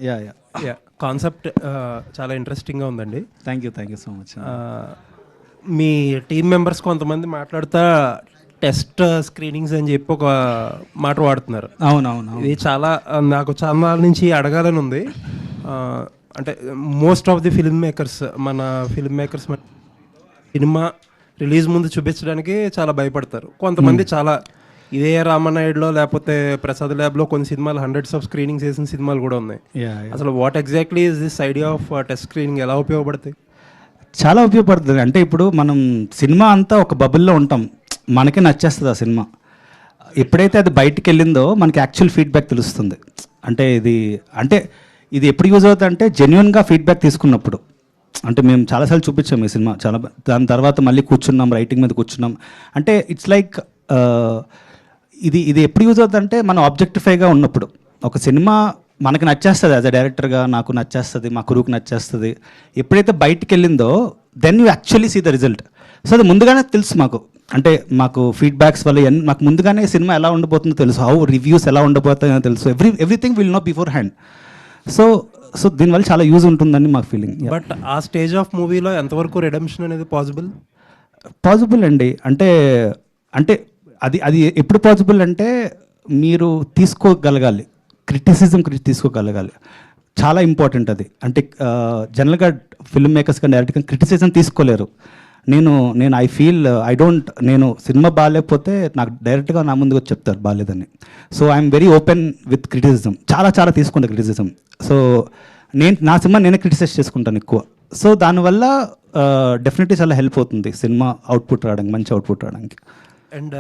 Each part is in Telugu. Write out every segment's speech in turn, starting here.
యా యా యా కాన్సెప్ట్ చాలా ఇంట్రెస్టింగ్గా ఉందండి. Thank you so much. Me team members కొంతమంది మాట్లాడుతా టెస్ట్ స్క్రీనింగ్స్ అని చెప్పి ఒక మాట వాడుతున్నారు. అవునవును. ఇది చాలా నాకు చాలా నుంచి అడగాలని ఉంది. అంటే most of the film makers cinema release ముందు చూపించడానికి చాలా భయపడతారు. కొంతమంది చాలా ఇదే రామనాయుడులో లేకపోతే ప్రసాద్ ల్యాబ్లో కొన్ని సినిమాలు హండ్రెడ్స్ ఆఫ్ స్క్రీనింగ్స్ వేసిన సినిమాలు కూడా ఉన్నాయి. అసలు what exactly is this idea of test screening, ఎలా ఉపయోగపడతాయి? చాలా ఉపయోగపడుతుంది. అంటే ఇప్పుడు మనం సినిమా అంతా ఒక బబుల్లో ఉంటాం, మనకి నచ్చేస్తుంది ఆ సినిమా. ఎప్పుడైతే అది బయటికి వెళ్ళిందో మనకి యాక్చువల్ ఫీడ్బ్యాక్ తెలుస్తుంది. అంటే ఇది ఎప్పుడు యూజ్ అవుతుంది అంటే జెన్యున్గా ఫీడ్బ్యాక్ తీసుకున్నప్పుడు. అంటే మేము చాలాసార్లు చూపించాం ఈ సినిమా, దాని తర్వాత మళ్ళీ కూర్చున్నాం, రైటింగ్ మీద కూర్చున్నాం. అంటే ఇట్స్ లైక్ ఇది ఎప్పుడు యూజ్ అవుతుంది అంటే మనం ఆబ్జెక్టిఫైగా ఉన్నప్పుడు. ఒక సినిమా మనకు నచ్చేస్తుంది, యాజ్ అ డైరెక్టర్గా నాకు నచ్చేస్తుంది, మా కురుకు నచ్చేస్తుంది. ఎప్పుడైతే బయటికి వెళ్ళిందో then you actually see the result. So అది ముందుగానే తెలుసు మాకు. అంటే మాకు ఫీడ్బ్యాక్స్ వల్ల మాకు ముందుగానే సినిమా ఎలా ఉండబోతుందో తెలుసు, హౌ రివ్యూస్ ఎలా ఉండబోతాయో తెలుసు. Everything will know before hand. So దీనివల్ల చాలా యూజ్ ఉంటుందని మాకు ఫీలింగ్. బట్ ఆ స్టేజ్ ఆఫ్ మూవీలో ఎంతవరకు రిడెంప్షన్ అనేది పాసిబుల్ అండి. అంటే అది ఎప్పుడు పాసిబుల్ అంటే మీరు తీసుకోగలగాలి, క్రిటిసిజం తీసుకోగలగాలి. చాలా ఇంపార్టెంట్ అది. అంటే జనరల్గా ఫిల్మ్ మేకర్స్ కానీ డైరెక్ట్గా క్రిటిసిజం తీసుకోలేరు. నేను నేను సినిమా బాగాలేకపోతే నాకు డైరెక్ట్గా నా ముందుకు వచ్చి చెప్తారు బాగాలేదని. So I'm very open with criticism. చాలా తీసుకుంటా క్రిటిసిజం. సో నా సినిమా నేనే క్రిటిసైజ్ చేసుకుంటాను ఎక్కువ. సో దానివల్ల డెఫినెట్లీ చాలా హెల్ప్ అవుతుంది సినిమా అవుట్పుట్ రావడానికి, మంచి అవుట్పుట్ రావడానికి. అండ్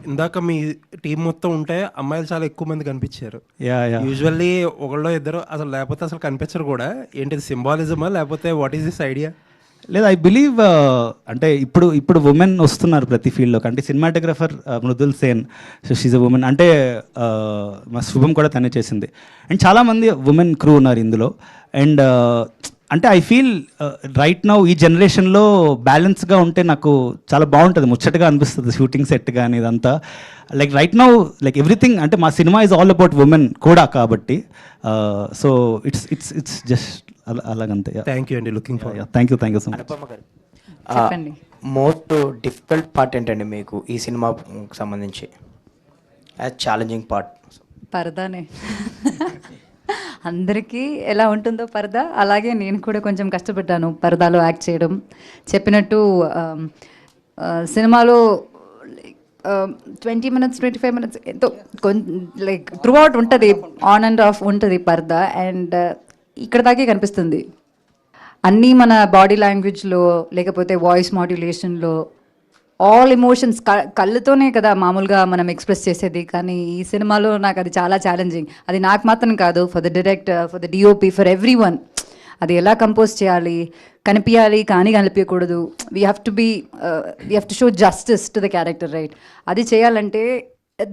ఇందాక మీ టీం మొత్తం ఉంటే అమ్మాయిలు చాలా ఎక్కువ మంది కనిపించారు. యా యూజువల్లీ ఒకళ్ళో ఇద్దరు అసలు, లేకపోతే అసలు కనిపించరు కూడా. ఏంటిది సింబాలిజమా లేకపోతే వాట్ ఈస్ దిస్ ఐడియా? లేదు, ఐ బిలీవ్ అంటే ఇప్పుడు ఉమెన్ వస్తున్నారు ప్రతి ఫీల్డ్లోకి. అంటే cinematographer Mridul Sen, so she's a women. అంటే మా శుభం కూడా తనే చేసింది. అండ్ చాలామంది ఉమెన్ క్రూ ఉన్నారు ఇందులో. అండ్ అంటే ఐ ఫీల్ రైట్ నౌ ఈ జనరేషన్లో బ్యాలెన్స్గా ఉంటే నాకు చాలా బాగుంటుంది, ముచ్చటగా అనిపిస్తుంది షూటింగ్ సెట్ కానీ ఇదంతా. Like right now like everything, అంటే మా cinema is all about women కూడా కాబట్టి. సో ఇట్స్ జస్ట్ అలాగంతే. థ్యాంక్ యూ అండి. Looking for. Thank you so much. Anupama గారు, మోస్ట్ డిఫికల్ట్ పార్ట్ ఏంటండి మీకు ఈ సినిమాకు సంబంధించి? ఛాలెంజింగ్ పార్ట్ పరదానే. అందరికీ ఎలా ఉంటుందో పరదా, అలాగే నేను కూడా కొంచెం కష్టపడ్డాను పరదాలో యాక్ట్ చేయడం. చెప్పినట్టు సినిమాలో 20 minutes 25 minutes ఎంతో లైక్ త్రూ అవుట్ ఉంటుంది, ఆన్ అండ్ ఆఫ్ ఉంటుంది పరదా. అండ్ ఇక్కడ దాకే కనిపిస్తుంది అన్నీ మన బాడీ లాంగ్వేజ్లో, లేకపోతే వాయిస్ మాడ్యులేషన్లో, ఆల్ ఎమోషన్స్ కళ్ళతోనే కదా మామూలుగా మనం ఎక్స్ప్రెస్ చేసేది. కానీ ఈ సినిమాలో నాకు అది చాలా ఛాలెంజింగ్. అది నాకు మాత్రం కాదు, for the director, for the DOP, for everyone. అది ఎలా కంపోజ్ చేయాలి, కనిపించాలి కానీ కనిపించకూడదు. We have to show justice to the character, right? అది చేయాలంటే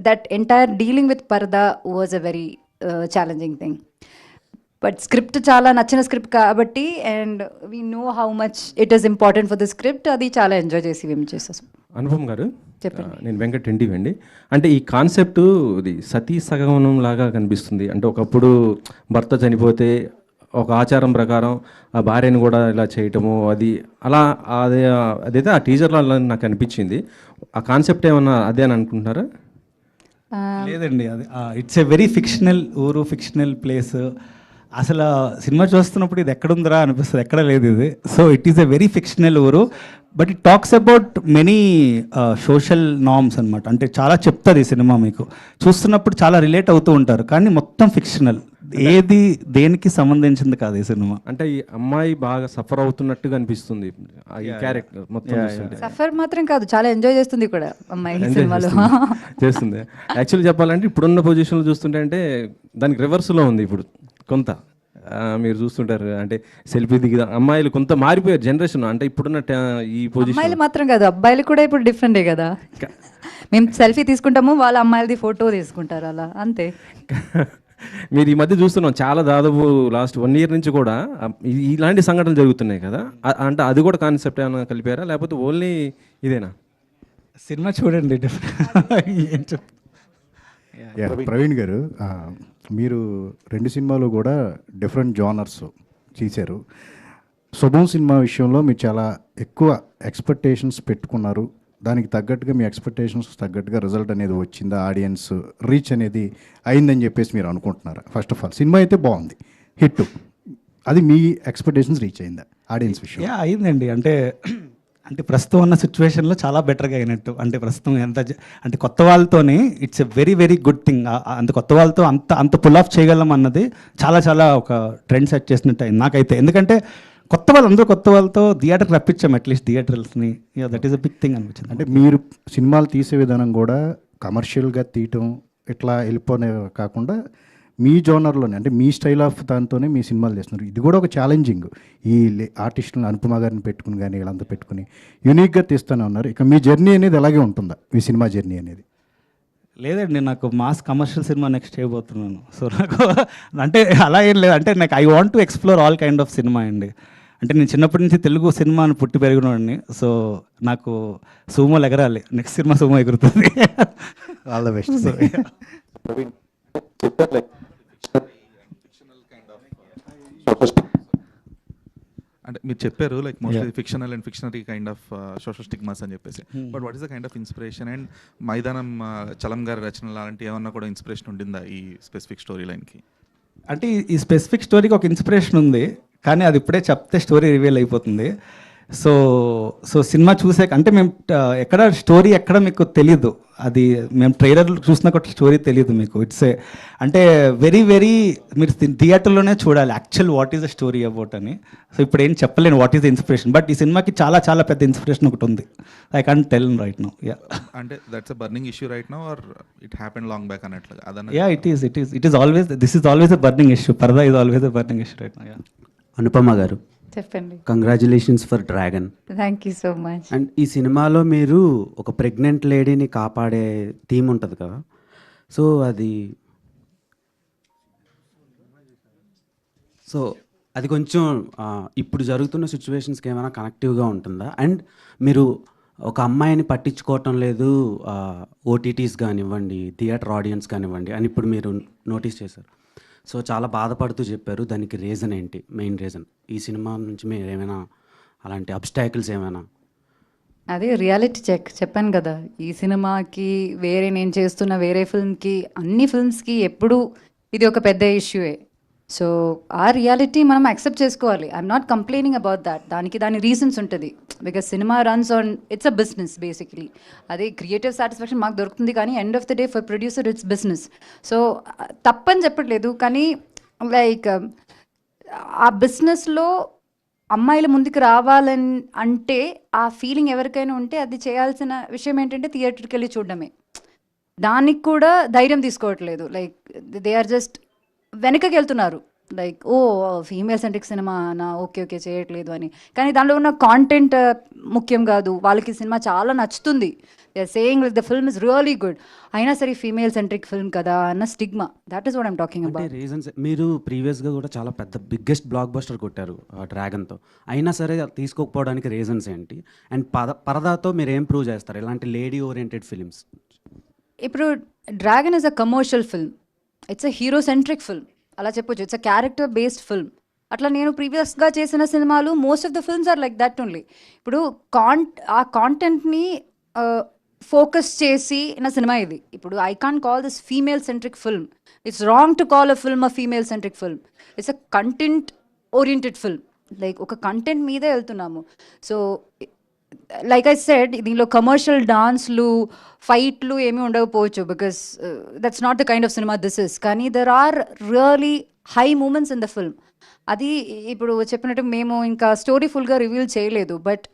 దట్ ఎంటైర్ డీలింగ్ విత్ పర్దా was a very challenging thing. But script చాలా నచ్చిన స్క్రిప్ట్ కాబట్టి, and we know how much it is important for the script. అది చాలా ఎంజాయ్ చేసి మేము చేసాం. అనుపమ్ గారు, చెప్పండి. నేను వెంకట్ ఎన్టీవీ అండి. అంటే ఈ కాన్సెప్ట్ ఇది సతీ సగమనం లాగా కనిపిస్తుంది. అంటే ఒకప్పుడు భర్త చనిపోతే ఒక ఆచారం ప్రకారం ఆ భార్యను కూడా ఇలా చేయటము, అదైతే ఆ టీజర్లో నాకు అనిపించింది. ఆ కాన్సెప్ట్ ఏమన్నా అదే అని అనుకుంటున్నారా? లేదండి, అది ఇట్స్ ఎ వెరీ ఫిక్షనల్ ఊరు, ఫిక్షనల్ ప్లేస్. అసలు సినిమా చూస్తున్నప్పుడు ఇది ఎక్కడుందిరా అనిపిస్తుంది, ఎక్కడ లేదు ఇది. So it is a very fictional ఊరు, but it talks about many social norms అనమాట. అంటే చాలా చెప్తుంది ఈ సినిమా, మీకు చూస్తున్నప్పుడు చాలా రిలేట్ అవుతూ ఉంటారు. కానీ మొత్తం ఫిక్షనల్, ఏది దేనికి సంబంధించింది కాదు ఈ సినిమా. అంటే ఈ అమ్మాయి బాగా సఫర్ అవుతున్నట్టుగా అనిపిస్తుంది ఈ క్యారెక్టర్ మొత్తం. సఫర్ మాత్రం కాదు, చాలా ఎంజాయ్ చేస్తుంది కూడా అమ్మాయి సినిమాలో. చేస్తుంది. యాక్చువల్లీ చెప్పాలంటే ఇప్పుడున్న పొజిషన్లో చూస్తుంటే అంటే దానికి రివర్స్లో ఉంది ఇప్పుడు కొంత. మీరు చూస్తుంటారు అంటే సెల్ఫీ దిగి అమ్మాయిలు కొంత మారిపోయారు జనరేషన్. అంటే ఇప్పుడున్న ఈ పొజిషన్ అమ్మాయిలు మాత్రం కాదు, అబ్బాయిలు కూడా ఇప్పుడు డిఫరెంటే కదా. మేము సెల్ఫీ తీసుకుంటాము, వాళ్ళ అమ్మాయిలది ఫోటో తీసుకుంటారు, అలా అంతే. మీరు ఈ మధ్య చూస్తున్నాం చాలా, దాదాపు లాస్ట్ 1 year నుంచి కూడా ఇలాంటి సంఘటనలు జరుగుతున్నాయి కదా. అంటే అది కూడా కాన్సెప్ట్ ఏమైనా కలిపారా లేకపోతే ఓన్లీ ఇదేనా? సినిమా చూడండి. ప్రవీణ్ గారు, మీరు 2 సినిమాలు కూడా డిఫరెంట్ జానర్స్ చేశారు. శుభం సినిమా విషయంలో మీరు చాలా ఎక్కువ ఎక్స్పెక్టేషన్స్ పెట్టుకున్నారు. దానికి తగ్గట్టుగా మీ ఎక్స్పెక్టేషన్స్ తగ్గట్టుగా రిజల్ట్ అనేది వచ్చిందా, ఆడియన్స్ రీచ్ అనేది అయిందని చెప్పేసి మీరు అనుకుంటున్నారా? ఫస్ట్ ఆఫ్ ఆల్ సినిమా అయితే బాగుంది, హిట్, అది మీ ఎక్స్పెక్టేషన్స్ రీచ్ అయిందా ఆడియన్స్ విషయం? అయిందండి. అంటే ప్రస్తుతం ఉన్న సిచ్యువేషన్లో చాలా బెటర్గా అయినట్టు. అంటే ప్రస్తుతం అంటే కొత్త వాళ్ళతోనే it's a very very good thing. అంత కొత్త వాళ్ళతో అంత పుల్ ఆఫ్ చేయగలం అన్నది చాలా చాలా ఒక ట్రెండ్ సెట్ చేసినట్టు అయింది నాకైతే. ఎందుకంటే కొత్త వాళ్ళతో థియేటర్కి రప్పించాం, అట్లీస్ట్ థియేటర్స్ని. That is a big thing అనిపించింది. అంటే మీరు సినిమాలు తీసే విధానం కూడా కమర్షియల్గా తీయటం ఇట్లా వెళ్ళిపోనే కాకుండా మీ జోనర్లోనే, అంటే మీ స్టైల్ ఆఫ్ దాంతోనే మీ సినిమాలు చేస్తున్నారు. ఇది కూడా ఒక ఛాలెంజింగ్. ఈ ఆర్టిస్టులను అనుపమ గారిని పెట్టుకుని కానీ వీళ్ళంతా పెట్టుకుని యూనిక్గా తీస్తూనే ఉన్నారు. ఇక మీ జర్నీ అనేది అలాగే ఉంటుందా, మీ సినిమా జర్నీ అనేది? లేదండి, నాకు మాస్ కమర్షియల్ సినిమా నెక్స్ట్ చేయబోతున్నాను. సో నాకు అంటే అలా ఏం లేదు. అంటే నాకు I want to explore all kind of cinema అండి. అంటే నేను చిన్నప్పటి నుంచి తెలుగు సినిమాను పుట్టి పెరిగినవాడిని. సో నాకు సుమోలు ఎగరాలి. నెక్స్ట్ సినిమా సుమో ఎగురుతుంది. All the best. అంటే మీరు చెప్పారు like mostly fictional and fictionary kind of social stigmas అని చెప్పేసి. But what is the kind of inspiration and Maidanam Chalam గారి రచనలు అలాంటి ఏమన్నా కూడా ఇన్స్పిరేషన్ ఉండిందా ఈ స్పెసిఫిక్ స్టోరీ లైన్కి? అంటే ఈ స్పెసిఫిక్ స్టోరీకి ఒక ఇన్స్పిరేషన్ ఉంది, కానీ అది ఇప్పుడే చెప్తే స్టోరీ రివీల్ అయిపోతుంది. సో సినిమా చూసాక, అంటే మేము ఎక్కడ స్టోరీ ఎక్కడ మీకు తెలీదు, అది మేము ట్రైలర్ చూసినా కూడా స్టోరీ తెలియదు మీకు. అంటే వెరీ వెరీ మీరు థియేటర్లోనే చూడాలి actual what is the story about అని. సో ఇప్పుడు ఏం చెప్పలేను what is the inspiration, but ఈ సినిమాకి చాలా చాలా పెద్ద ఇన్స్పిరేషన్ ఒకటి ఉంది. I can't tell right now. అంటే that's a burning issue right now or it happened long back అన్నట్లుగా అదన్న? It is always, this is always a burning issue. Paradha is always a burning issue right now. Anupama garu, చెప్పండి. Congratulations for dragon. Thank you so much. And ఈ సినిమాలో మీరు ఒక ప్రెగ్నెంట్ లేడీని కాపాడే థీమ్ ఉంటుంది కదా, సో అది కొంచెం ఇప్పుడు జరుగుతున్న సిచ్యువేషన్స్కి ఏమైనా కనెక్టివ్గా ఉంటుందా? అండ్ మీరు ఒక అమ్మాయిని పట్టించుకోవటం లేదు ఓటీటీస్ కానివ్వండి, థియేటర్ ఆడియన్స్ కానివ్వండి అని ఇప్పుడు మీరు నోటీస్ చేశారు. సో చాలా బాధపడుతూ చెప్పారు. దానికి రీజన్ ఏంటి, మెయిన్ రీజన్? ఈ సినిమా నుంచి మీరు ఏమైనా అలాంటి అబ్స్టాకిల్స్ ఏమైనా? అదే రియాలిటీ చెక్ చెప్పాను కదా, ఈ సినిమాకి వేరే నేను చేస్తున్న వేరే ఫిల్మ్కి, అన్ని ఫిల్మ్స్కి ఎప్పుడు ఇది ఒక పెద్ద ఇష్యూయే. సో ఆ రియాలిటీ మనం యాక్సెప్ట్ చేసుకోవాలి. I'm not complaining about that. దాని రీజన్స్ ఉంటుంది. Because cinema runs on, it's a business basically. అదే క్రియేటివ్ సాటిస్ఫాక్షన్ మాకు దొరుకుతుంది, కానీ end of the day for producer it's business. So తప్పని చెప్పట్లేదు, కానీ లైక్ ఆ బిజినెస్లో అమ్మాయిల ముందుకు రావాలని అంటే ఆ ఫీలింగ్ ఎవరికైనా ఉంటే అది చేయాల్సిన విషయం ఏంటంటే థియేటర్కి వెళ్ళి చూడడమే. దానికి కూడా ధైర్యం తీసుకోవట్లేదు. లైక్ దే ఆర్ జస్ట్ వెనకకి వెళ్తున్నారు. లైక్ ఫీమేల్ సెంట్రిక్ సినిమా నా ఓకే చేయట్లేదు అని. కానీ దానిలో ఉన్న కాంటెంట్ ముఖ్యం కాదు. వాళ్ళకి సినిమా చాలా నచ్చుతుంది. They are saying like the film is really good, అయినా సరే ఫీమేల్ సెంట్రిక్ ఫిల్మ్ కదా అన్న stigma. That is what I'm talking about. Reasons మీరు ప్రీవియస్గా కూడా చాలా పెద్ద బిగ్గెస్ట్ బ్లాక్ బస్టర్ కొట్టారు డ్రాగన్తో, అయినా సరే తీసుకోకపోవడానికి రీజన్స్ ఏంటి? అండ్ పరదాతో మీరు ఏం ప్రూవ్ చేస్తారు ఇలాంటి లేడీ ఓరియంటెడ్ ఫిలిమ్స్? ఇప్పుడు Dragon is a commercial film, it's a hero centric film అలా చెప్పొచ్చు. It's a character based film. అట్లా నేను ప్రీవియస్గా చేసిన సినిమాలు most of the films are like that only. ఇప్పుడు ఆ కాంటెంట్ని ఫోకస్ చేసి నా సినిమా ఇది. ఇప్పుడు I can't call this female centric film. It's wrong to call a film a female centric film. It's a content oriented film. Like ఒక కంటెంట్ మీదే వెళ్తున్నాము. సో లైక్ ఐ సెడ్, దీనిలో కమర్షియల్ డాన్స్లు ఫైట్లు ఏమీ ఉండకపోవచ్చు, because that's not the kind of cinema this is. కానీ there are really high moments in the film. అది ఇప్పుడు చెప్పినట్టు మేము ఇంకా స్టోరీ ఫుల్గా రివీల్ చేయలేదు, బట్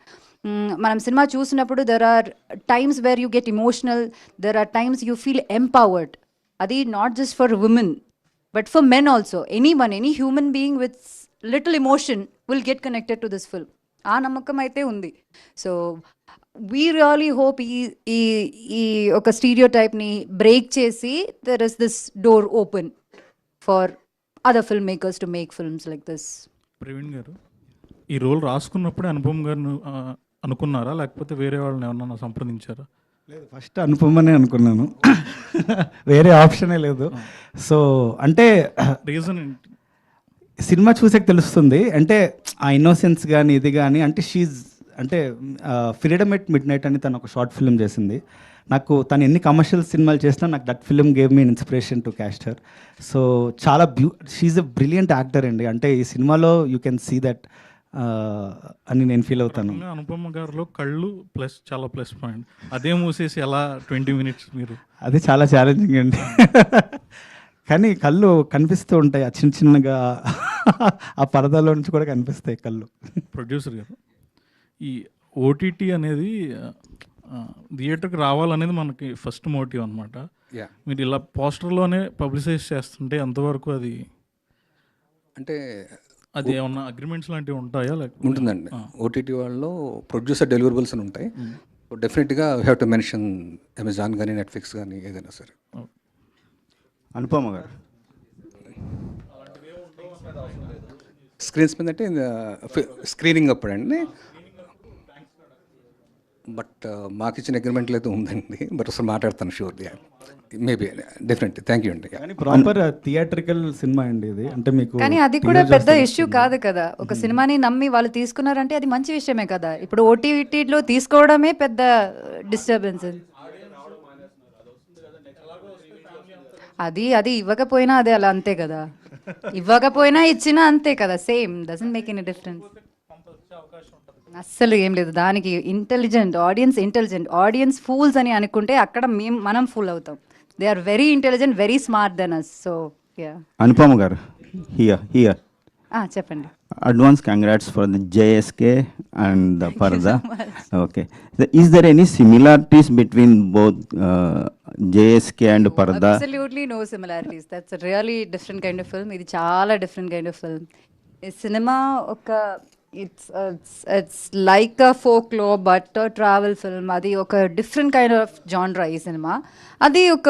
మనం సినిమా చూసినప్పుడు there are times where you get emotional, there are times you feel empowered. అది not just for women but for men also. Any human being with little emotion will get connected to this film. ఆ నమ్మకం అయితే ఉంది. సో వీ రియలీ హోప్ ఈ ఒక స్టీరియో టైప్ని బ్రేక్ చేసి there is this door open for other film makers to make films like this. Praveen గారు, ఈ రోల్ రాసుకున్నప్పుడే అనుపమ్ గారిని అనుకున్నారా, లేకపోతే వేరే వాళ్ళని ఏమన్నా సంప్రదించారా? ఫస్ట్ అనుపమనే అనుకున్నాను, వేరే ఆప్షనే లేదు. సో అంటే రీజన్ ఏంటి? సినిమా చూసాక తెలుస్తుంది, అంటే ఆ ఇన్నోసెన్స్ కానీ ఇది కానీ, అంటే షీజ్ అంటే ఫ్రీడమ్ ఎట్ మిడ్ నైట్ అని తను ఒక షార్ట్ ఫిల్మ్ చేసింది. నాకు తను ఎన్ని కమర్షియల్ సినిమాలు చేసినా నాకు that film gave me inspiration to caste her. So చాలా షీఈ్ ఎ బ్రిలియంట్ యాక్టర్ అండి. అంటే ఈ సినిమాలో యూ కెన్ సీ దట్ అని నేను ఫీల్ అవుతాను. అనుపమ గారిలో కళ్ళు ప్లస్ చాలా ప్లస్ పాయింట్. అదే మూసేసి ఎలా 20 minutes మీరు? అది చాలా ఛాలెంజింగ్ అండి. కానీ కళ్ళు కనిపిస్తూ ఉంటాయి, ఆ చిన్న చిన్నగా ఆ పరదాలో నుంచి కూడా కనిపిస్తాయి కళ్ళు. ప్రొడ్యూసర్ గారు, ఈ ఓటీటీ అనేది థియేటర్కి రావాలనేది మనకి ఫస్ట్ మోటివ్ అనమాట. మీరు ఇలా పోస్టర్లోనే పబ్లిసైజ్ చేస్తుంటే ఎంతవరకు అది, అంటే అది ఏమన్నా అగ్రిమెంట్స్ లాంటివి ఉంటాయా? లేకపోతే ఉంటుందండి. ఓటీటీ వాళ్ళలో ప్రొడ్యూసర్ డెలివరబుల్స్ అని ఉంటాయి. డెఫినెట్గా హ్యావ్ టు మెన్షన్ అమెజాన్ కానీ నెట్ఫ్లిక్స్ కానీ ఏదైనా సరే. అనుపమ గారు, స్క్రీన్స్ మీద అంటే స్క్రీనింగ్ అప్పుడండి. బట్ మాకు ఇచ్చిన అగ్రిమెంట్లు అయితే ఉందండి. బట్ అసలు మాట్లాడతాను sure, maybe definitely. Thank you అండి. కానీ ప్రాపర్ థియేట్రికల్ సినిమా అండి ఇది. అంటే మీకు కానీ అది కూడా పెద్ద ఇష్యూ కాదు కదా. ఒక సినిమాని నమ్మి వాళ్ళు తీసుకున్నారంటే అది మంచి విషయమే కదా. ఇప్పుడు ఓటీటీలో తీసుకోవడమే పెద్ద డిస్టర్బెన్స్. అది అది ఇవ్వకపోయినా అదే అలా అంతే కదా, ఇవ్వకపోయినా ఇచ్చినా అంతే కదా, same, doesn't make any difference. అస్సలు ఏం లేదు దానికి. ఇంటెలిజెంట్ ఆడియన్స్ ఫూల్స్ అని అనుకుంటే అక్కడ మనం ఫూల్ అవుతాం. They are very intelligent, very smart than us. So yeah. Anupama garu, here చెప్పండి. Advance congrats for the JSK and the Parda. Okay, is there any similarities between both JSK and Parda? Absolutely no similarities. That's a really different kind of film. ఇది చాలా different kind of film. ఈ సినిమా ఒక it's like a folklore but a travel film. అది ఒక different kind of genre ఈ సినిమా. అది ఒక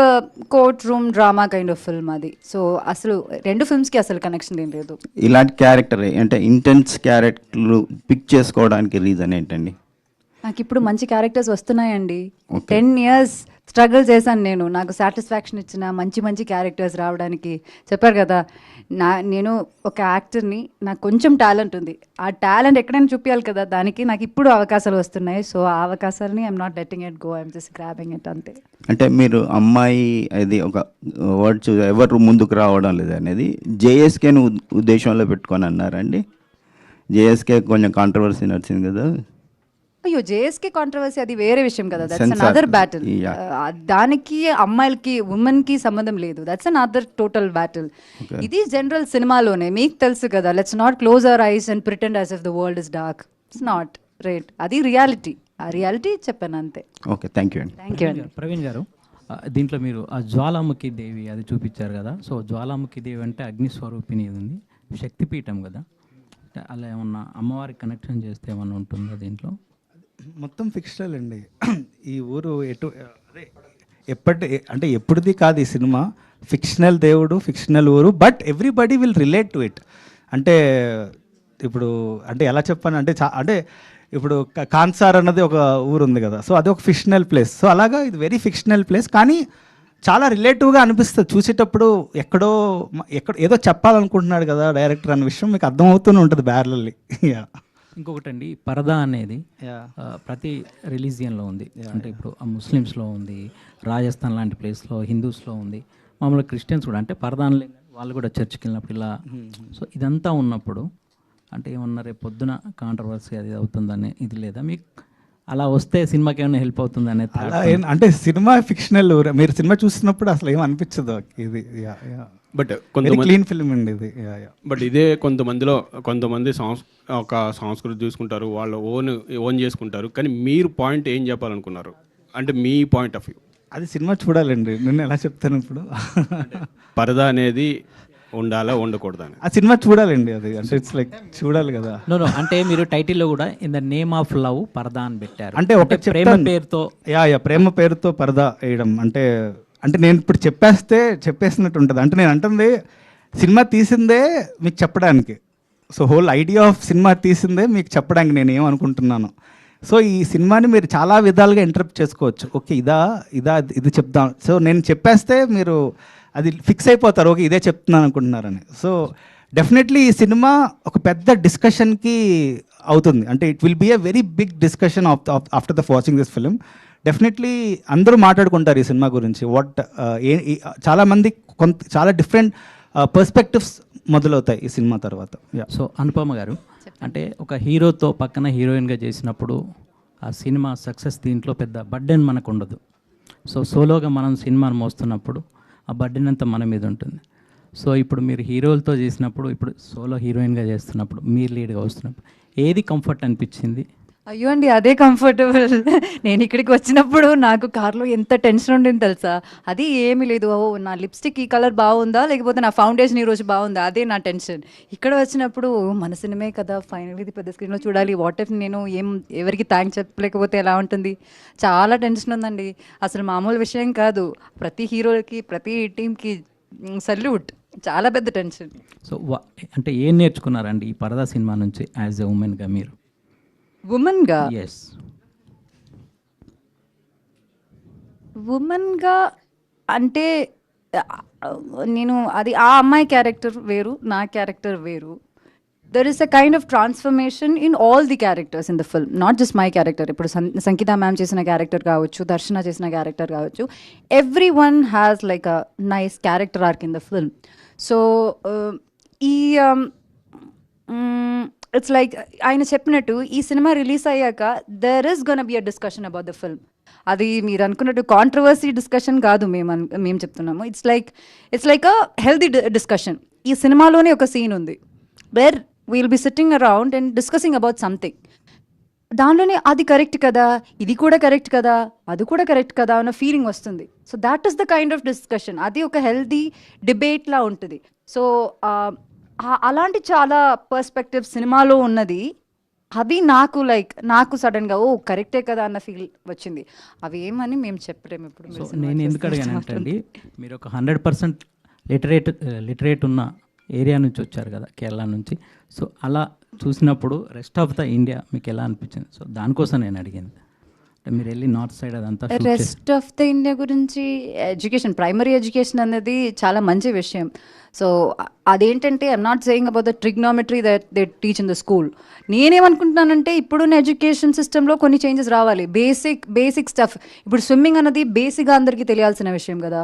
court room drama kind of film అది. సో అసలు రెండు ఫిల్మ్స్కి అసలు కనెక్షన్ ఏం లేదు. ఇలాంటి క్యారెక్టర్ అంటే ఇంటెన్స్ క్యారెక్టర్లు పిక్ చేసుకోవడానికి రీజన్ ఏంటండి? నాకు ఇప్పుడు మంచి క్యారెక్టర్స్ వస్తున్నాయండి. 10 years స్ట్రగుల్ చేశాను నేను. నాకు సాటిస్ఫాక్షన్ ఇచ్చిన మంచి క్యారెక్టర్స్ రావడానికి. చెప్పారు కదా, నేను ఒక యాక్టర్ని, నాకు కొంచెం టాలెంట్ ఉంది. ఆ టాలెంట్ ఎక్కడైనా చూపించాలి కదా, దానికి నాకు ఇప్పుడు అవకాశాలు వస్తున్నాయి. సో ఆ అవకాశాలని I'm not letting it go, I'm just grabbing it అంతే. అంటే మీరు అమ్మాయి అది ఒక వర్డ్ ఎవరు ముందుకు రావడం లేదు అనేది JSKని ఉద్దేశంలో పెట్టుకొని అన్నారండి? JSK కొంచెం కాంట్రవర్సీ నడిచింది కదా. అయ్యో, JSK కాంట్రవర్సీ అది వేరే విషయం కదా. That's another battle. దానికి అమ్మాయిలకి ఉమెన్కి సంబంధం లేదు. That's another total battle. ఇది జనరల్ సినిమాలోనే మీకు తెలుసు కదా. Let's not close our eyes and pretend as if the world is dark. It's not right. అది రియాలిటీ. ఆ రియాలిటీ చెప్పాను అంతే. ఓకే, థ్యాంక్ యూ అండి. థ్యాంక్ యూ అండి. ప్రవీణ్ గారు, దీంట్లో మీరు ఆ జ్వాలాముఖి దేవి అది చూపించారు కదా. సో జ్వాలాముఖి దేవి అంటే అగ్నిస్వరూపిణి ఉంది, శక్తిపీఠం కదా. అలా ఏమన్నా అమ్మవారికి కనెక్షన్ చేస్తే ఏమన్నా ఉంటుందా దీంట్లో? మొత్తం ఫిక్షనల్ అండి. ఈ ఊరు అదే అంటే ఎప్పుడుది కాదు ఈ సినిమా. ఫిక్షనల్ దేవుడు, ఫిక్షనల్ ఊరు, but everybody will relate to it. అంటే ఇప్పుడు అంటే ఎలా చెప్పాను అంటే అంటే ఇప్పుడు కాన్సార్ అన్నది ఒక ఊరు ఉంది కదా. సో అది ఒక ఫిక్షనల్ ప్లేస్. సో అలాగా ఇది వెరీ ఫిక్షనల్ ప్లేస్, కానీ చాలా రిలేటివ్గా అనిపిస్తుంది చూసేటప్పుడు. ఎక్కడ ఏదో చెప్పాలనుకుంటున్నాడు కదా డైరెక్టర్ అనే విషయం మీకు అర్థమవుతూనే ఉంటుంది బ్యారలల్లీ. ఇంకొకటండి, పరదా అనేది ప్రతి రిలీజియన్లో ఉంది. అంటే ఇప్పుడు ముస్లిమ్స్లో ఉంది, రాజస్థాన్ లాంటి ప్లేస్లో, హిందూస్లో ఉంది, మామూలుగా క్రిస్టియన్స్ కూడా. అంటే పరదా అనలేదు, వాళ్ళు కూడా చర్చ్కి వెళ్ళినప్పుడు ఇలా. సో ఇదంతా ఉన్నప్పుడు అంటే ఏమన్నా రేపు పొద్దున కాంట్రవర్సీ అది అవుతుందని ఇది లేదా మీకు? అలా వస్తే సినిమాకి ఏమైనా హెల్ప్ అవుతుంది అనేది? అంటే సినిమా ఫిక్షనల్, మీరు సినిమా చూస్తున్నప్పుడు అసలు ఏం అనిపించదు ఇది. బట్ కొంతమంది క్లీన్ ఫిల్మ్ అండి ఇది. బట్ ఇదే కొంతమంది ఒక సంస్కృతి చూసుకుంటారు, వాళ్ళు ఓన్ చేసుకుంటారు. కానీ మీరు పాయింట్ ఏం చెప్పాలనుకున్నారు అంటే మీ పాయింట్ ఆఫ్ వ్యూ? అది సినిమా చూడాలండి. నేను ఎలా చెప్తాను ఇప్పుడు? పరదా అనేది ఉండాలా ఉండకూడదని ఆ సినిమా చూడాలండి. అది అంటే ఇట్స్ లైక్ చూడాలి కదా. నో అంటే మీరు టైటిల్లో కూడా in the name of love పరదా అని పెట్టారు. అంటే ఒక ప్రేమ పేరుతో ప్రేమ పేరుతో పరదా వేయడం అంటే నేను ఇప్పుడు చెప్పేసినట్టు ఉంటుంది. అంటే నేను అంటుంది సినిమా తీసిందే మీకు చెప్పడానికి. So whole idea of cinema తీసిందే మీకు చెప్పడానికి నేను ఏమనుకుంటున్నాను. సో ఈ సినిమాని మీరు చాలా విధాలుగా ఇంటరప్ట్ చేసుకోవచ్చు. ఓకే, ఇది చెప్దాం. సో నేను చెప్పేస్తే మీరు అది ఫిక్స్ అయిపోతారు, ఓకే ఇదే చెప్తున్నాను అనుకుంటున్నారని. సో డెఫినెట్లీ ఈ సినిమా ఒక పెద్ద డిస్కషన్కి అవుతుంది. అంటే it will be a very big discussion after the watching this film. Definitely అందరూ మాట్లాడుకుంటారు ఈ సినిమా గురించి. చాలామంది చాలా డిఫరెంట్ పర్స్పెక్టివ్స్ మొదలవుతాయి ఈ సినిమా తర్వాత. సో అనుపమ గారు, అంటే ఒక హీరోతో పక్కన హీరోయిన్గా చేసినప్పుడు ఆ సినిమా సక్సెస్ దీంట్లో పెద్ద బర్డెన్ మనకు ఉండదు. సో సోలోగా మనం సినిమాను మోస్తున్నప్పుడు ఆ బర్డెన్ అంతా మన మీద ఉంటుంది. సో ఇప్పుడు మీరు హీరోలతో చేసినప్పుడు, ఇప్పుడు సోలో హీరోయిన్గా చేస్తున్నప్పుడు, మీరు లీడ్గా వస్తున్నప్పుడు ఏది కంఫర్ట్ అనిపించింది? అయ్యో అండి, అదే కంఫర్టబుల్. నేను ఇక్కడికి వచ్చినప్పుడు నాకు కార్లో ఎంత టెన్షన్ ఉండింది తెలుసా. అది ఏమీ లేదు, ఓ నా లిప్స్టిక్ ఈ కలర్ బాగుందా, లేకపోతే నా ఫౌండేషన్ ఈరోజు బాగుందా, అదే నా టెన్షన్. ఇక్కడ వచ్చినప్పుడు మన సినిమే కదా, ఫైనల్ ఇది పెద్ద స్క్రీన్లో చూడాలి, వాట్ ఇఫ్ నేను ఎవరికి థ్యాంక్స్ చెప్పలేకపోతే ఎలా ఉంటుంది. చాలా టెన్షన్ ఉందండి, అసలు మామూలు విషయం కాదు. ప్రతి హీరోకి, ప్రతి టీంకి సల్యూట్. చాలా పెద్ద టెన్షన్. సో అంటే ఏం నేర్చుకున్నారండి ఈ పరదా సినిమా నుంచి యాజ్ ఎ ఉమెన్గా మీరు? ఉమెన్గా ఎస్, ఉమెన్గా అంటే నేను అది ఆ అమ్మాయి క్యారెక్టర్ వేరు, నా క్యారెక్టర్ వేరు. There is a kind of transformation in all the characters in the film, not just my character. ఇప్పుడు సంగీత మ్యామ్ చేసిన క్యారెక్టర్ కావచ్చు, దర్శన చేసిన క్యారెక్టర్ కావచ్చు, every one has like a nice character arc in the film. So ఈ ఇట్స్ లైక్ ఆయన చెప్పినట్టు ఈ సినిమా రిలీజ్ అయ్యాక there is gonna be a discussion about the film. అది మీరు అనుకున్నట్టు కాంట్రవర్సీ డిస్కషన్ కాదు మేము చెప్తున్నాము. It's like a healthy discussion. ఈ సినిమాలోనే ఒక సీన్ ఉంది where we'll be sitting around and discussing about something. దానిలోనే అది కరెక్ట్ కదా, ఇది కూడా కరెక్ట్ కదా, అది కూడా కరెక్ట్ కదా అన్న ఫీలింగ్ వస్తుంది. So that is the kind of discussion. అది ఒక హెల్దీ డిబేట్లా ఉంటుంది. సో అలాంటి చాలా పర్స్పెక్టివ్ సినిమాలో ఉన్నది. అది నాకు సడన్గా ఓ కరెక్టే కదా అన్న ఫీల్ వచ్చింది. అవి ఏమని మేము చెప్పలేము ఇప్పుడు. సో నేను ఎందుకు అడిగానంటండి, మీరు ఒక 100% లిటరేట్ ఉన్న ఏరియా నుంచి వచ్చారు కదా, కేరళ నుంచి. సో అలా చూసినప్పుడు రెస్ట్ ఆఫ్ ద ఇండియా మీకు ఎలా అనిపించింది? సో దానికోసం నేను అడిగింది. అంటే మీరు వెళ్ళి నార్త్ సైడ్ అదంతా రెస్ట్ ఆఫ్ ద ఇండియా గురించి ఎడ్యుకేషన్, ప్రైమరీ ఎడ్యుకేషన్ అనేది చాలా మంచి విషయం. సో అదేంటంటే I'm not saying about the trigonometry that they teach in the school. నేనేమనుకుంటున్నానంటే ఇప్పుడున్న ఎడ్యుకేషన్ సిస్టంలో కొన్ని చేంజెస్ రావాలి. Basic stuff. ఇప్పుడు స్విమ్మింగ్ అన్నది బేసిక్గా అందరికీ తెలియాల్సిన విషయం కదా,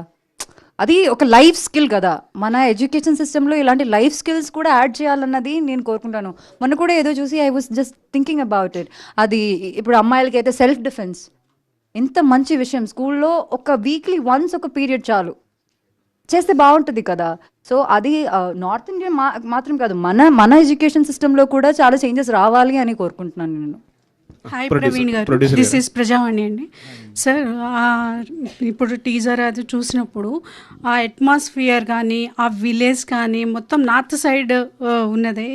అది ఒక లైఫ్ స్కిల్ కదా. మన ఎడ్యుకేషన్ సిస్టంలో ఇలాంటి లైఫ్ స్కిల్స్ కూడా యాడ్ చేయాలన్నది నేను కోరుకుంటాను. మొన్న కూడా ఏదో చూసి I was just thinking about it. అది ఇప్పుడు అమ్మాయిలకి అయితే సెల్ఫ్ డిఫెన్స్ ఎంత మంచి విషయం. స్కూల్లో ఒక వీక్లీ వన్స్ ఒక పీరియడ్ చాలు చేస్తే బాగుంటుంది కదా. సో అది నార్త్ ఇండియా మాత్రం కాదు, మన ఎడ్యుకేషన్ సిస్టంలో కూడా చాలా చేంజెస్ రావాలి అని కోరుకుంటున్నాను నేను. హాయ్ ప్రవీణ్ గారు, దిస్ ఈస్ ప్రజావాణి అండి. సార్ ఇప్పుడు టీజర్ అది చూసినప్పుడు ఆ అట్మాస్ఫియర్ కానీ ఆ విలేజ్ కానీ మొత్తం నార్త్ సైడ్ ఉన్నదే.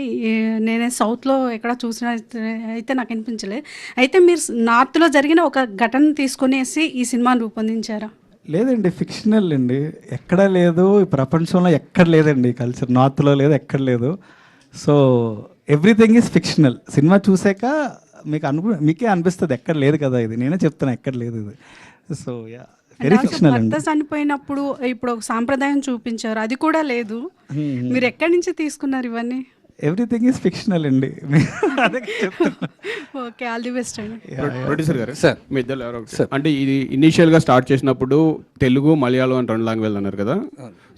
నేనే సౌత్లో ఎక్కడ చూసిన అయితే నాకు అనిపించలేదు. అయితే మీరు నార్త్లో జరిగిన ఒక ఘటన తీసుకునేసి ఈ సినిమాను రూపొందించారా? లేదండి, ఫిక్షనల్ అండి. ఎక్కడ లేదు, ఈ ప్రపంచంలో ఎక్కడ లేదండి కల్చర్. నార్త్లో లేదు, ఎక్కడ లేదు. So everything is fictional. Cinema చూసాక మీకే అనిపిస్తుంది ఎక్కడ లేదు కదా, ఇది నేనే చెప్తున్నా ఎక్కడ లేదు ఇది. సో యా, వెరీ ఫిక్షనల్ అండి. చనిపోయినప్పుడు ఇప్పుడు ఒక సాంప్రదాయం చూపించారు, అది కూడా లేదు. మీరు ఎక్కడి నుంచి తీసుకున్నారు ఇవన్నీ? ఎవ్రీథింగ్ ఈజ్ ఫిక్షనల్ అండి. అదే చెప్తున్నా. ఓకే, ఆల్ ది బెస్ట్ అండి. ప్రొడ్యూసర్ గారు సార్, మీ ఇద్దరు ఎవరో అంటే ఇది ఇనీషియల్గా స్టార్ట్ చేసినప్పుడు తెలుగు మలయాళం అని 2 లాంగ్వేజ్ అన్నారు కదా.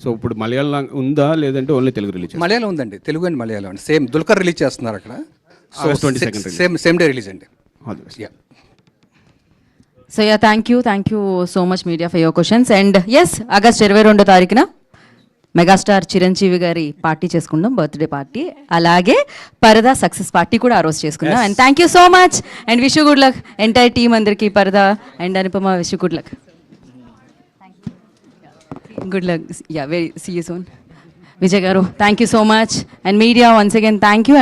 సో ఇప్పుడు మలయాళం ఉందా లేదంటే ఓన్లీ తెలుగు రిలీజ్? మలయాళం ఉందండి, తెలుగు అండ్ మలయాళం అండి. సేమ్ దుల్కర్ రిలీజ్ చేస్తున్నారు అక్కడ. సేమ్ డే రిలీజ్ అండి. So yeah, thank you so much media for your questions. And yes, August 22వ తారీఖున మెగాస్టార్ చిరంజీవి గారి పార్టీ చేసుకుందాం, బర్త్డే పార్టీ. అలాగే పరదా సక్సెస్ పార్టీ కూడా ఆ రోజు చేసుకుందాం. And thank you so much and wish you good luck entire team అందరికీ. Paradha and Anupama, wish you good luck. Good luck. Yeah, very see you soon. Vijay garu, thank you so much. And media once again thank you.